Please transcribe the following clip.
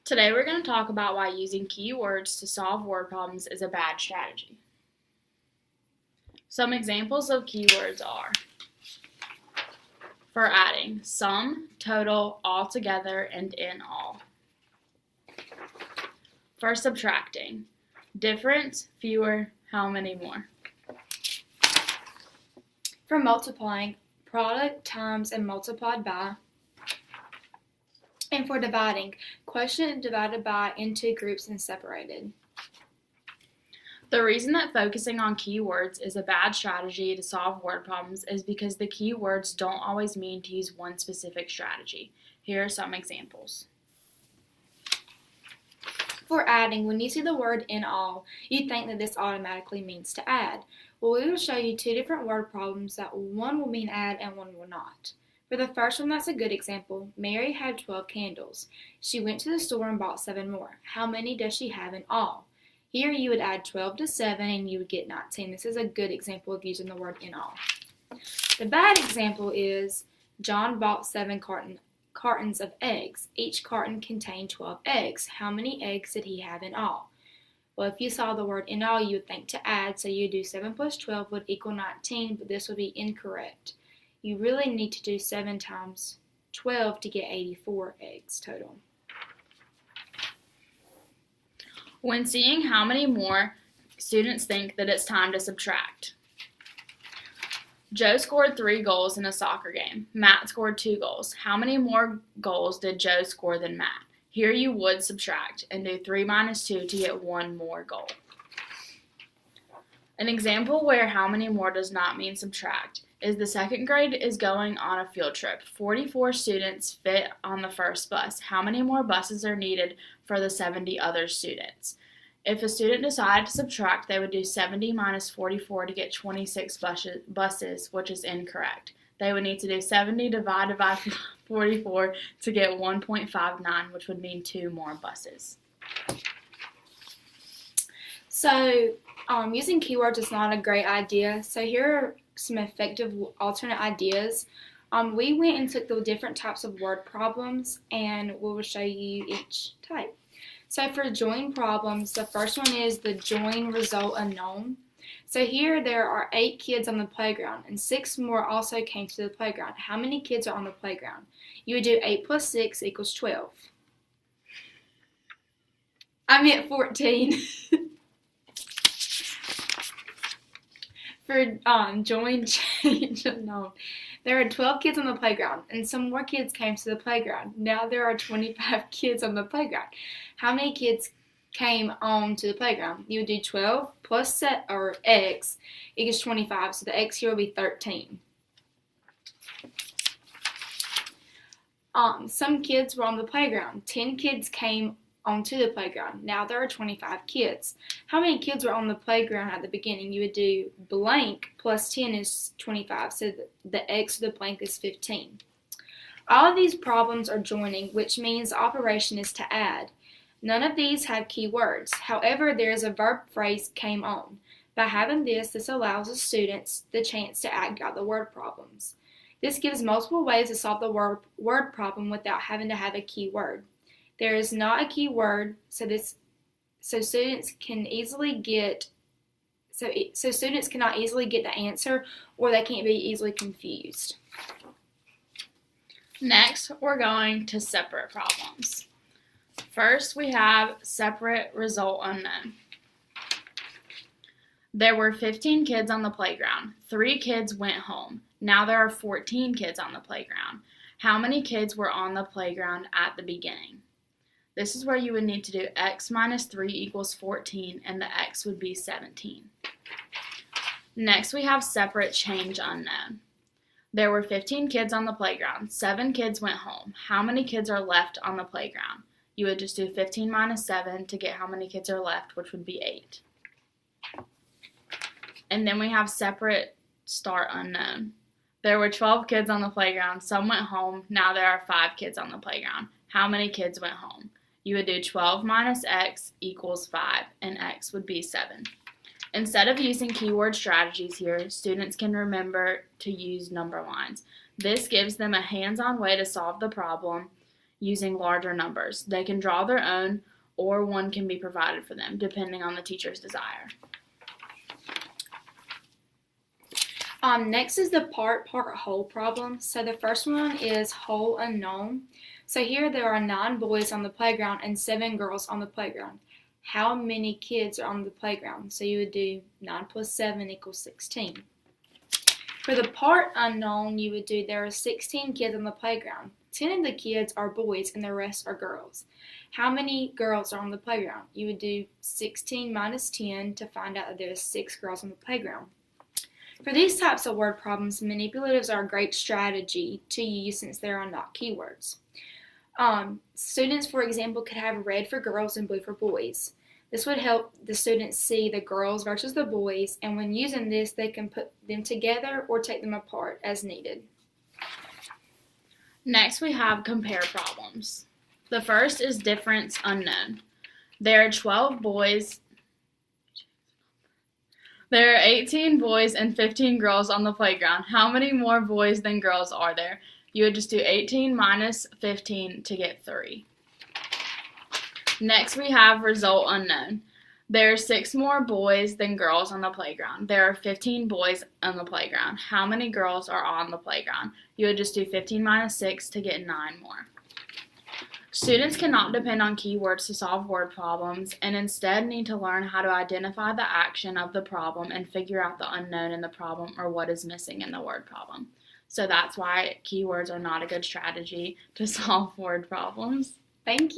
Today we're going to talk about why using keywords to solve word problems is a bad strategy. Some examples of keywords are: for adding, sum, total, altogether, and in all. For subtracting, difference, fewer, how many more. For multiplying, product times and multiplied by. And for dividing, quotient divided by into groups and separated. The reason that focusing on keywords is a bad strategy to solve word problems is because the keywords don't always mean to use one specific strategy. Here are some examples. For adding, when you see the word in all, you think that this automatically means to add. Well, we will show you two different word problems that one will mean add and one will not. For the first one, that's a good example. Mary had 12 candles. She went to the store and bought 7 more. How many does she have in all? Here you would add 12 to 7 and you would get 19. This is a good example of using the word in all. The bad example is John bought 7 cartons of eggs. Each carton contained 12 eggs. How many eggs did he have in all? Well, if you saw the word in all, you would think to add, so you do 7 plus 12 would equal 19, but this would be incorrect. You really need to do 7 times 12 to get 84 eggs total. When seeing how many more, students think that it's time to subtract. Joe scored 3 goals in a soccer game. Matt scored 2 goals. How many more goals did Joe score than Matt? Here you would subtract and do 3 minus 2 to get 1 more goal. An example where how many more does not mean subtract is the second grade is going on a field trip. 44 students fit on the first bus. How many more buses are needed for the 70 other students? If a student decided to subtract, they would do 70 minus 44 to get 26 buses, which is incorrect. They would need to do 70 divided by 44 to get 1.59, which would mean 2 more buses. So, using keywords is not a great idea. So here are some effective alternate ideas. We went and took the different types of word problems, and we will show you each type. So for join problems, the first one is the join result unknown. So here there are 8 kids on the playground, and 6 more also came to the playground. How many kids are on the playground? You would do 8 plus 6 equals 12. I meant 14. For join change unknown. There are 12 kids on the playground, and some more kids came to the playground. Now there are 25 kids on the playground. How many kids came on to the playground? You would do 12 plus x equals 25, so the x here will be 13. Some kids were on the playground. 10 kids came onto the playground. Now there are 25 kids. How many kids were on the playground at the beginning? You would do blank plus 10 is 25, so the x of the blank is 15. All of these problems are joining, which means the operation is to add. None of these have keywords. However, there is a verb phrase came on. By having this allows the students the chance to act out the word problems. This gives multiple ways to solve the word problem without having to have a keyword. There is not a keyword, so students cannot easily get the answer, or they can't be easily confused. Next, we're going to separate problems. First, we have separate result unknown. There were 15 kids on the playground. 3 kids went home. Now there are 14 kids on the playground. How many kids were on the playground at the beginning? This is where you would need to do x minus 3 equals 14, and the x would be 17. Next, we have separate change unknown. There were 15 kids on the playground. 7 kids went home. How many kids are left on the playground? You would just do 15 minus 7 to get how many kids are left, which would be 8. And then we have separate start unknown. There were 12 kids on the playground. Some went home. Now there are 5 kids on the playground. How many kids went home? You would do 12 minus x equals 5, and x would be 7. Instead of using keyword strategies here, students can remember to use number lines. This gives them a hands-on way to solve the problem using larger numbers. They can draw their own, or one can be provided for them, depending on the teacher's desire. Next is the part whole problem. So the first one is whole unknown. So here there are 9 boys on the playground and 7 girls on the playground. How many kids are on the playground? So you would do 9 plus 7 equals 16. For the part unknown, you would do there are 16 kids on the playground. 10 of the kids are boys and the rest are girls. How many girls are on the playground? You would do 16 minus 10 to find out that there are 6 girls on the playground. For these types of word problems, manipulatives are a great strategy to use since they are not keywords. Students, for example, could have red for girls and blue for boys. This would help the students see the girls versus the boys, and when using this, they can put them together or take them apart as needed. Next, we have compare problems. The first is difference unknown. There are 12 boys. There are 18 boys and 15 girls on the playground. How many more boys than girls are there? You would just do 18 minus 15 to get 3. Next, we have result unknown. There are 6 more boys than girls on the playground. There are 15 boys on the playground. How many girls are on the playground? You would just do 15 minus 6 to get 9 more. Students cannot depend on keywords to solve word problems and instead need to learn how to identify the action of the problem and figure out the unknown in the problem or what is missing in the word problem. So that's why keywords are not a good strategy to solve word problems. Thank you.